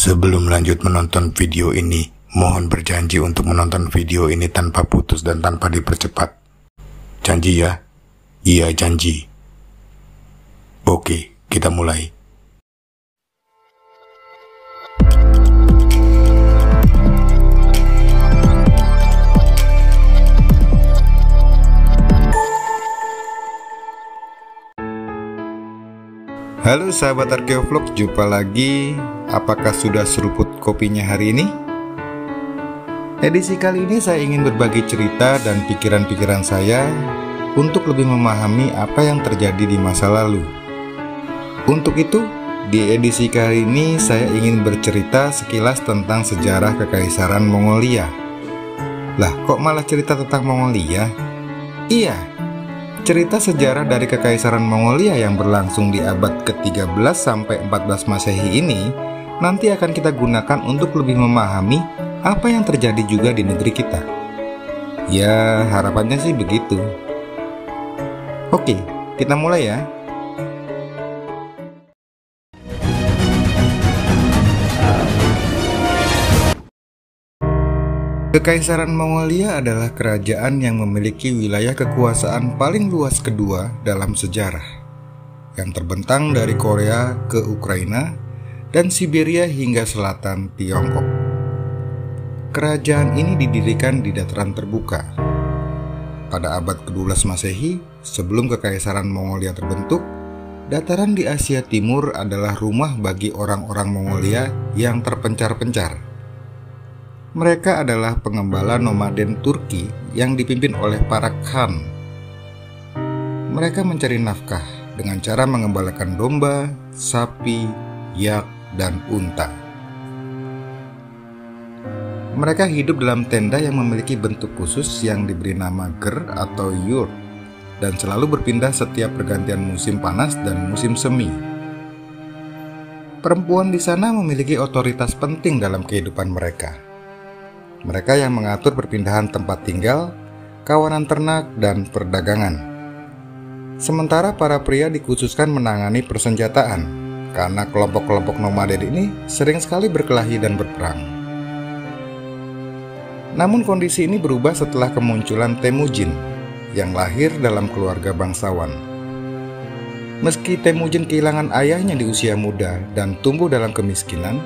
Sebelum lanjut menonton video ini, mohon berjanji untuk menonton video ini tanpa putus dan tanpa dipercepat. Janji ya? Iya, janji. Oke, kita mulai. Halo sahabat Arkeovlog, jumpa lagi. Apakah sudah seruput kopinya hari ini? Edisi kali ini saya ingin berbagi cerita dan pikiran-pikiran saya untuk lebih memahami apa yang terjadi di masa lalu. Untuk itu, di edisi kali ini saya ingin bercerita sekilas tentang sejarah Kekaisaran Mongolia. Lah, kok malah cerita tentang Mongolia? Iya, cerita sejarah dari Kekaisaran Mongolia yang berlangsung di abad ke-13 sampai 14 Masehi ini nanti akan kita gunakan untuk lebih memahami apa yang terjadi juga di negeri kita. Ya, harapannya sih begitu. Oke, kita mulai ya. Kekaisaran Mongolia adalah kerajaan yang memiliki wilayah kekuasaan paling luas kedua dalam sejarah, yang terbentang dari Korea ke Ukraina dan Siberia hingga selatan Tiongkok. Kerajaan ini didirikan di dataran terbuka. Pada abad ke-12 Masehi, sebelum Kekaisaran Mongolia terbentuk, dataran di Asia Timur adalah rumah bagi orang-orang Mongolia yang terpencar-pencar. Mereka adalah pengembala nomaden Turki yang dipimpin oleh para Khan. Mereka mencari nafkah dengan cara mengembalakan domba, sapi, yak, dan unta. Mereka hidup dalam tenda yang memiliki bentuk khusus yang diberi nama ger atau yurt, dan selalu berpindah setiap pergantian musim panas dan musim semi. Perempuan di sana memiliki otoritas penting dalam kehidupan mereka. Mereka yang mengatur perpindahan tempat tinggal, kawanan ternak, dan perdagangan. Sementara para pria dikhususkan menangani persenjataan, karena kelompok-kelompok nomaden ini sering sekali berkelahi dan berperang. Namun kondisi ini berubah setelah kemunculan Temujin yang lahir dalam keluarga bangsawan. Meski Temujin kehilangan ayahnya di usia muda dan tumbuh dalam kemiskinan,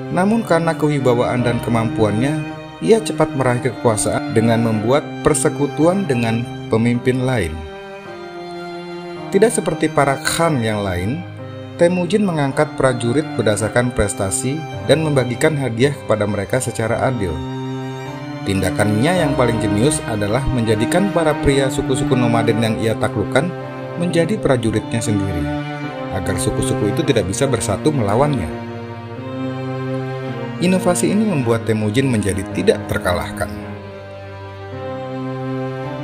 namun karena kewibawaan dan kemampuannya, ia cepat meraih kekuasaan dengan membuat persekutuan dengan pemimpin lain. Tidak seperti para Khan yang lain, Temujin mengangkat prajurit berdasarkan prestasi dan membagikan hadiah kepada mereka secara adil. Tindakannya yang paling jenius adalah menjadikan para pria suku-suku nomaden yang ia taklukkan menjadi prajuritnya sendiri, agar suku-suku itu tidak bisa bersatu melawannya. Inovasi ini membuat Temujin menjadi tidak terkalahkan.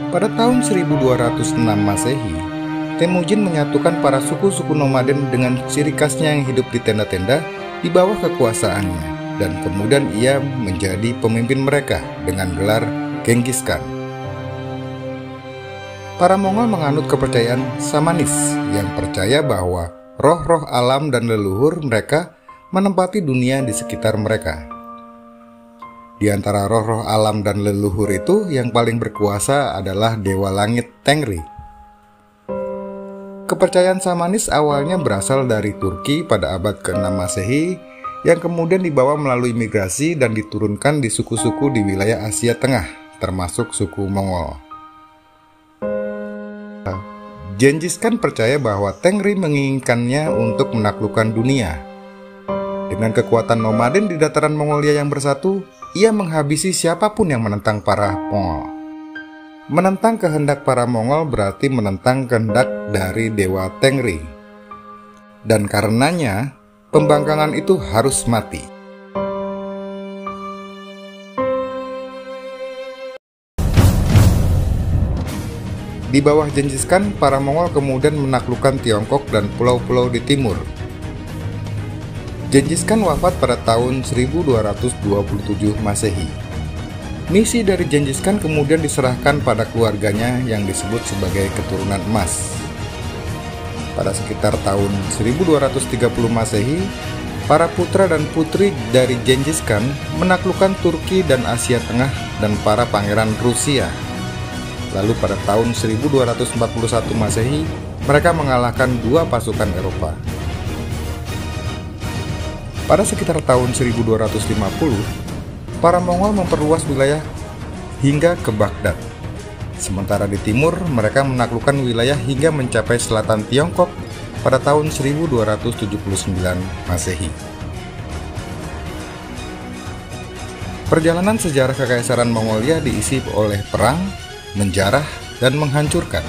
Pada tahun 1206 Masehi, Temujin menyatukan para suku-suku nomaden dengan ciri khasnya yang hidup di tenda-tenda di bawah kekuasaannya, dan kemudian ia menjadi pemimpin mereka dengan gelar Genghis Khan. Para Mongol menganut kepercayaan Shamanis yang percaya bahwa roh-roh alam dan leluhur mereka menempati dunia di sekitar mereka. Di antara roh-roh alam dan leluhur itu, yang paling berkuasa adalah Dewa Langit Tengri. Kepercayaan Shamanis awalnya berasal dari Turki pada abad ke-6 Masehi, yang kemudian dibawa melalui migrasi dan diturunkan di suku-suku di wilayah Asia Tengah, termasuk suku Mongol. Genghis Khan percaya bahwa Tengri menginginkannya untuk menaklukkan dunia. Dengan kekuatan nomaden di dataran Mongolia yang bersatu, ia menghabisi siapapun yang menentang para Mongol. Menentang kehendak para Mongol berarti menentang kehendak dari Dewa Tengri. Dan karenanya, pembangkangan itu harus mati. Di bawah Genghis Khan, para Mongol kemudian menaklukkan Tiongkok dan pulau-pulau di timur. Genghis Khan wafat pada tahun 1227 Masehi. Misi dari Genghis Khan kemudian diserahkan pada keluarganya yang disebut sebagai keturunan emas. Pada sekitar tahun 1230 Masehi, Para putra dan putri dari Genghis Khan menaklukkan Turki dan Asia Tengah dan para pangeran Rusia. Lalu pada tahun 1241 Masehi, mereka mengalahkan dua pasukan Eropa. Pada sekitar tahun 1250, para Mongol memperluas wilayah hingga ke Baghdad. Sementara di timur, mereka menaklukkan wilayah hingga mencapai selatan Tiongkok pada tahun 1279 Masehi. Perjalanan sejarah Kekaisaran Mongolia diisi oleh perang, menjarah, dan menghancurkan.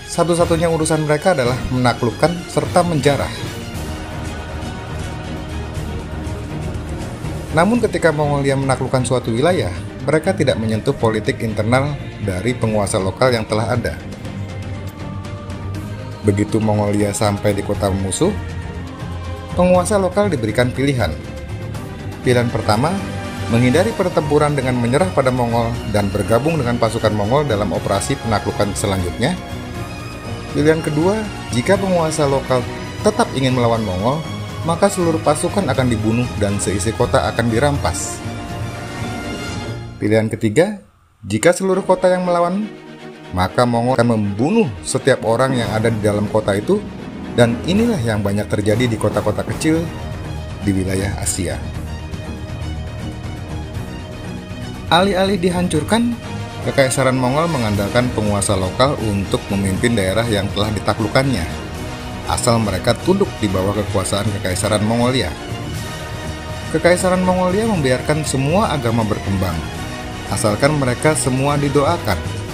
Satu-satunya urusan mereka adalah menaklukkan serta menjarah. Namun ketika Mongolia menaklukkan suatu wilayah, mereka tidak menyentuh politik internal dari penguasa lokal yang telah ada. Begitu Mongolia sampai di kota musuh, penguasa lokal diberikan pilihan. Pilihan pertama, menghindari pertempuran dengan menyerah pada Mongol dan bergabung dengan pasukan Mongol dalam operasi penaklukan selanjutnya. Pilihan kedua, jika penguasa lokal tetap ingin melawan Mongol, maka seluruh pasukan akan dibunuh dan seisi kota akan dirampas. Pilihan ketiga, jika seluruh kota yang melawan, maka Mongol akan membunuh setiap orang yang ada di dalam kota itu, dan inilah yang banyak terjadi di kota-kota kecil di wilayah Asia. Alih-alih dihancurkan, Kekaisaran Mongol mengandalkan penguasa lokal untuk memimpin daerah yang telah ditaklukkannya, asal mereka tunduk di bawah kekuasaan Kekaisaran Mongolia. Kekaisaran Mongolia membiarkan semua agama berkembang, asalkan mereka semua didoakan.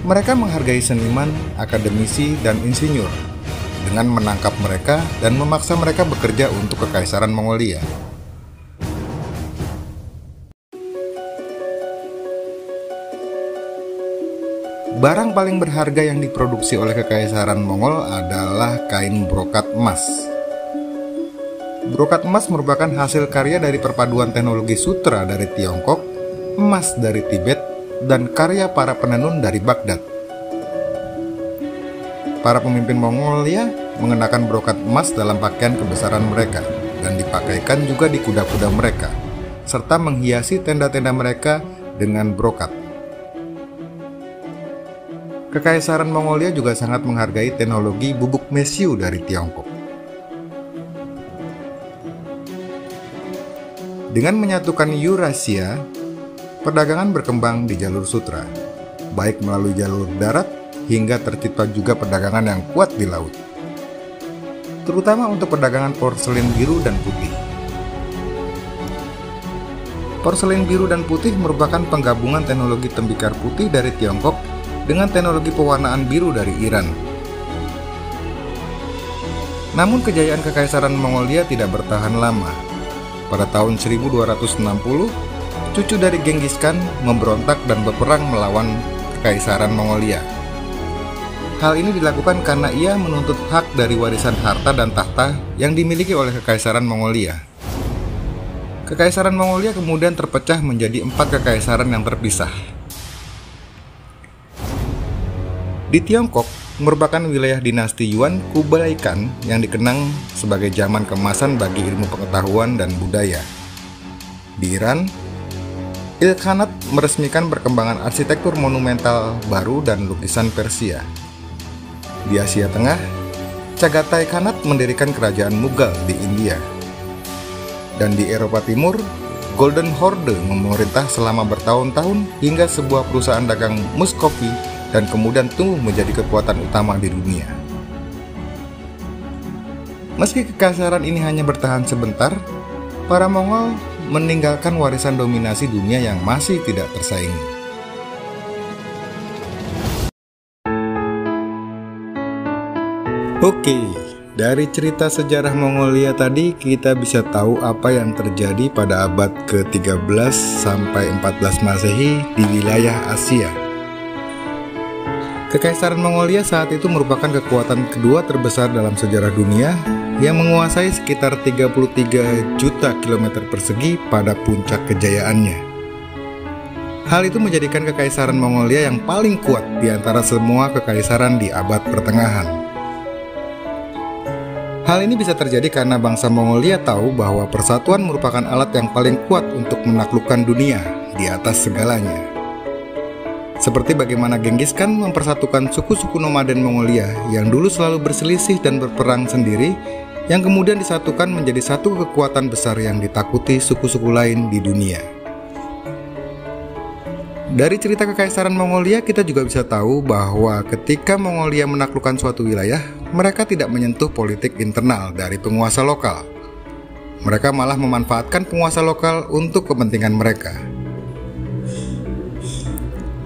Mereka menghargai seniman, akademisi, dan insinyur dengan menangkap mereka dan memaksa mereka bekerja untuk Kekaisaran Mongolia. Barang paling berharga yang diproduksi oleh Kekaisaran Mongol adalah kain brokat emas. Brokat emas merupakan hasil karya dari perpaduan teknologi sutra dari Tiongkok, emas dari Tibet, dan karya para penenun dari Baghdad. Para pemimpin Mongolia mengenakan brokat emas dalam pakaian kebesaran mereka dan dipakaikan juga di kuda-kuda mereka, serta menghiasi tenda-tenda mereka dengan brokat. Kekaisaran Mongolia juga sangat menghargai teknologi bubuk mesiu dari Tiongkok. Dengan menyatukan Eurasia, perdagangan berkembang di jalur sutra, baik melalui jalur darat hingga tercipta juga perdagangan yang kuat di laut, terutama untuk perdagangan porselen biru dan putih. Porselen biru dan putih merupakan penggabungan teknologi tembikar putih dari Tiongkok dengan teknologi pewarnaan biru dari Iran. Namun kejayaan Kekaisaran Mongolia tidak bertahan lama. Pada tahun 1260, cucu dari Genghis Khan memberontak dan berperang melawan Kekaisaran Mongolia. Hal ini dilakukan karena ia menuntut hak dari warisan harta dan tahta yang dimiliki oleh Kekaisaran Mongolia. Kekaisaran Mongolia kemudian terpecah menjadi 4 kekaisaran yang terpisah. Di Tiongkok merupakan wilayah dinasti Yuan Kublai Khan yang dikenang sebagai zaman keemasan bagi ilmu pengetahuan dan budaya. Di Iran, Ilkhanat meresmikan perkembangan arsitektur monumental baru dan lukisan Persia. Di Asia Tengah, Chagatai Khanat mendirikan kerajaan Mughal di India. Dan di Eropa Timur, Golden Horde memerintah selama bertahun-tahun hingga sebuah perusahaan dagang Muscovy dan kemudian tumbuh menjadi kekuatan utama di dunia. Meski kekaisaran ini hanya bertahan sebentar, para Mongol meninggalkan warisan dominasi dunia yang masih tidak tersaingi. Oke, dari cerita sejarah Mongolia tadi kita bisa tahu apa yang terjadi pada abad ke-13 sampai 14 Masehi di wilayah Asia. Kekaisaran Mongolia saat itu merupakan kekuatan kedua terbesar dalam sejarah dunia yang menguasai sekitar 33 juta kilometer persegi pada puncak kejayaannya. Hal itu menjadikan Kekaisaran Mongolia yang paling kuat di antara semua kekaisaran di abad pertengahan. Hal ini bisa terjadi karena bangsa Mongolia tahu bahwa persatuan merupakan alat yang paling kuat untuk menaklukkan dunia di atas segalanya. Seperti bagaimana Genghis Khan mempersatukan suku-suku nomaden Mongolia yang dulu selalu berselisih dan berperang sendiri, yang kemudian disatukan menjadi satu kekuatan besar yang ditakuti suku-suku lain di dunia. Dari cerita Kekaisaran Mongolia kita juga bisa tahu bahwa ketika Mongolia menaklukkan suatu wilayah, mereka tidak menyentuh politik internal dari penguasa lokal. Mereka malah memanfaatkan penguasa lokal untuk kepentingan mereka.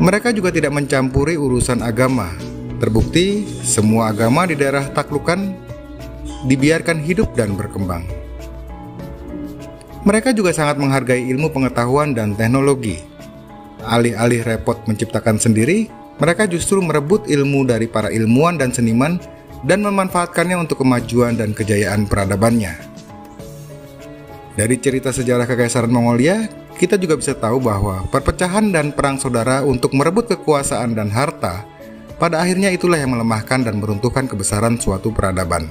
Mereka juga tidak mencampuri urusan agama. Terbukti, semua agama di daerah taklukan dibiarkan hidup dan berkembang. Mereka juga sangat menghargai ilmu pengetahuan dan teknologi. Alih-alih repot menciptakan sendiri, mereka justru merebut ilmu dari para ilmuwan dan seniman dan memanfaatkannya untuk kemajuan dan kejayaan peradabannya. Dari cerita sejarah Kekaisaran Mongolia, kita juga bisa tahu bahwa perpecahan dan perang saudara untuk merebut kekuasaan dan harta, pada akhirnya itulah yang melemahkan dan meruntuhkan kebesaran suatu peradaban.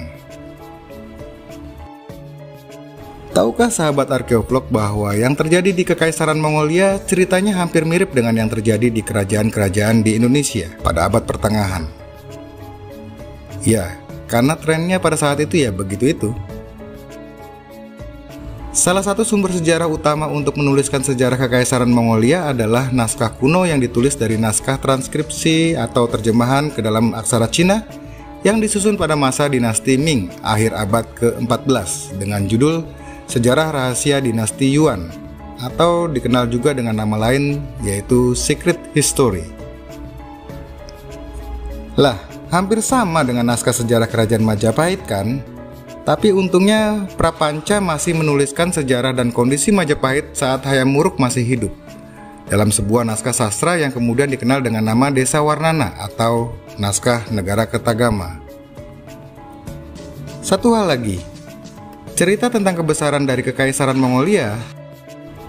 Tahukah sahabat arkeolog bahwa yang terjadi di Kekaisaran Mongolia ceritanya hampir mirip dengan yang terjadi di kerajaan-kerajaan di Indonesia pada abad pertengahan? Ya, karena trennya pada saat itu ya begitu itu. Salah satu sumber sejarah utama untuk menuliskan sejarah Kekaisaran Mongolia adalah naskah kuno yang ditulis dari naskah transkripsi atau terjemahan ke dalam aksara Cina yang disusun pada masa dinasti Ming akhir abad ke-14 dengan judul Sejarah Rahasia Dinasti Yuan, atau dikenal juga dengan nama lain yaitu Secret History. Lah, hampir sama dengan naskah sejarah Kerajaan Majapahit kan? Tapi untungnya Prapanca masih menuliskan sejarah dan kondisi Majapahit saat Hayam Wuruk masih hidup dalam sebuah naskah sastra yang kemudian dikenal dengan nama Desa Warnana atau Naskah Negara Ketagama. Satu hal lagi, cerita tentang kebesaran dari Kekaisaran Mongolia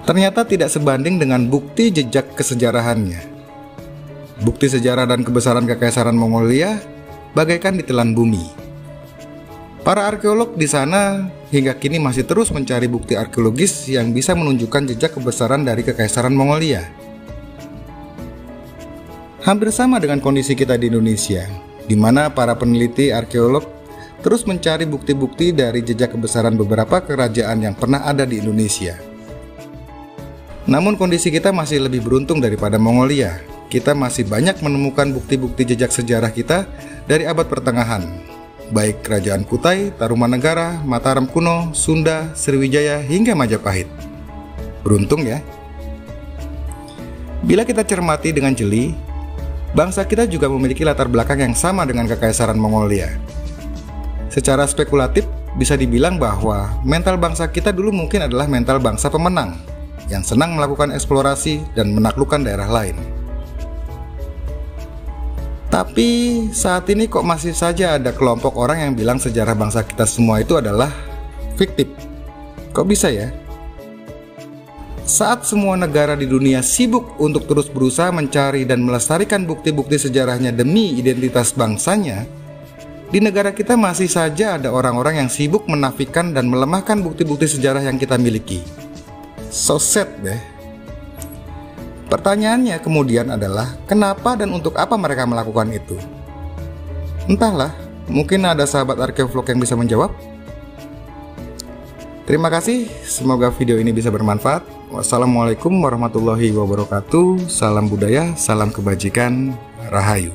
ternyata tidak sebanding dengan bukti jejak kesejarahannya. Bukti sejarah dan kebesaran Kekaisaran Mongolia bagaikan ditelan bumi. Para arkeolog di sana hingga kini masih terus mencari bukti arkeologis yang bisa menunjukkan jejak kebesaran dari Kekaisaran Mongolia. Hampir sama dengan kondisi kita di Indonesia, di mana para peneliti arkeolog terus mencari bukti-bukti dari jejak kebesaran beberapa kerajaan yang pernah ada di Indonesia. Namun kondisi kita masih lebih beruntung daripada Mongolia. Kita masih banyak menemukan bukti-bukti jejak sejarah kita dari abad pertengahan, baik Kerajaan Kutai, Tarumanegara, Mataram kuno, Sunda, Sriwijaya, hingga Majapahit. Beruntung ya. Bila kita cermati dengan jeli, bangsa kita juga memiliki latar belakang yang sama dengan Kekaisaran Mongolia. Secara spekulatif, bisa dibilang bahwa mental bangsa kita dulu mungkin adalah mental bangsa pemenang yang senang melakukan eksplorasi dan menaklukkan daerah lain. Tapi saat ini kok masih saja ada kelompok orang yang bilang sejarah bangsa kita semua itu adalah fiktif. Kok bisa ya? Saat semua negara di dunia sibuk untuk terus berusaha mencari dan melestarikan bukti-bukti sejarahnya demi identitas bangsanya, di negara kita masih saja ada orang-orang yang sibuk menafikan dan melemahkan bukti-bukti sejarah yang kita miliki. So sad deh. Pertanyaannya kemudian adalah kenapa dan untuk apa mereka melakukan itu? Entahlah, mungkin ada sahabat arkeolog yang bisa menjawab. Terima kasih, semoga video ini bisa bermanfaat. Wassalamualaikum warahmatullahi wabarakatuh. Salam budaya, salam kebajikan, rahayu.